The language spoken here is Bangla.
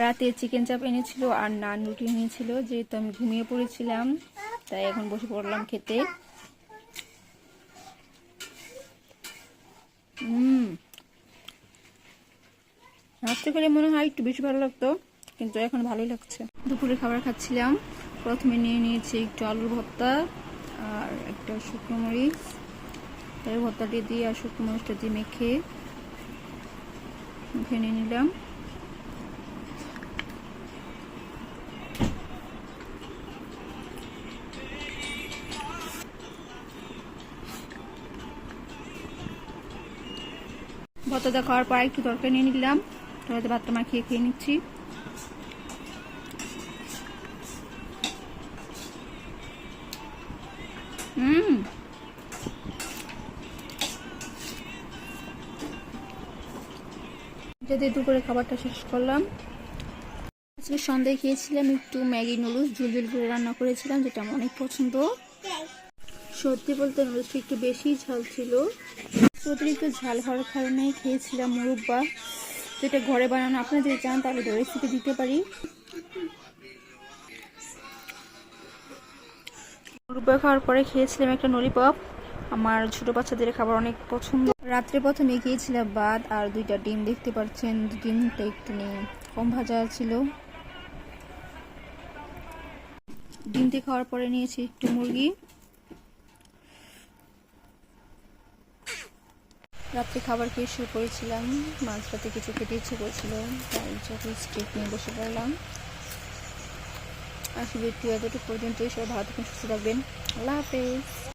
রাতে চিকেন চাপ এনেছিল আর নান রুটি এনেছিল, যেহেতু আমি ঘুমিয়ে পড়েছিলাম তাই এখন বসে পড়লাম খেতে। রাত্রে করে মনে হয় একটু বেশি ভালো লাগতো, কিন্তু এখন ভালোই লাগছে। দুপুরে খাবার খাচ্ছিলাম, প্রথমে নিয়ে নিয়েছি একটু আলুর ভর্তা আর একটা শুকনো মরিচ। তাই ভর্তাটি দিয়ে আর শুকনো মরিচটা দিয়ে মেখে নিয়ে নিলাম। ভর্তাটা খাওয়ার পর একটু তরকারি নিয়ে নিলাম, তরকারিতে ভাতটা মাখিয়ে খেয়ে নিচ্ছি। যাতে দুপুরে খাবারটা শেষ করলাম। আজকে সন্ধ্যায় খেয়েছিলাম একটু ম্যাগি নুডলস, ঝুলঝুল করে রান্না করেছিলাম, যেটা আমার অনেক পছন্দ। সত্যি বলতে নুডলসটা একটু বেশি ঝাল ছিল, অতিরিক্ত ঝাল হওয়ার কারণে খেয়েছিলাম মুরব্বা, যেটা ঘরে বানানো। আপনারা যদি চান তাহলে রেসিপি দিতে পারি। মুরব্বা খাওয়ার পরে খেয়েছিলাম একটা ললিপপ। আমার ছোট বাচ্চাদের খাবার অনেক পছন্দ। রাত্রে প্রথমে খেয়েছিলাম ভাত আর 2টা ডিম, দেখতে পাচ্ছেন ডিমটা একটু কম ভাজা ছিল। ডিমটি খাওয়ার পরে নিয়েছি একটু মুরগি। রাত্রে খাবার খেয়ে শুরু করেছিলাম, মাঝরাতে কিছু খেতে ইচ্ছে করেছিল তাই চকলেট স্টিক নিয়ে বসে পড়লাম। আসলে একটু এতটুকু পর্যন্তই। সবাই ভালো থাকবেন, সুস্থ থাকবেন। আল্লাহ হাফেজ।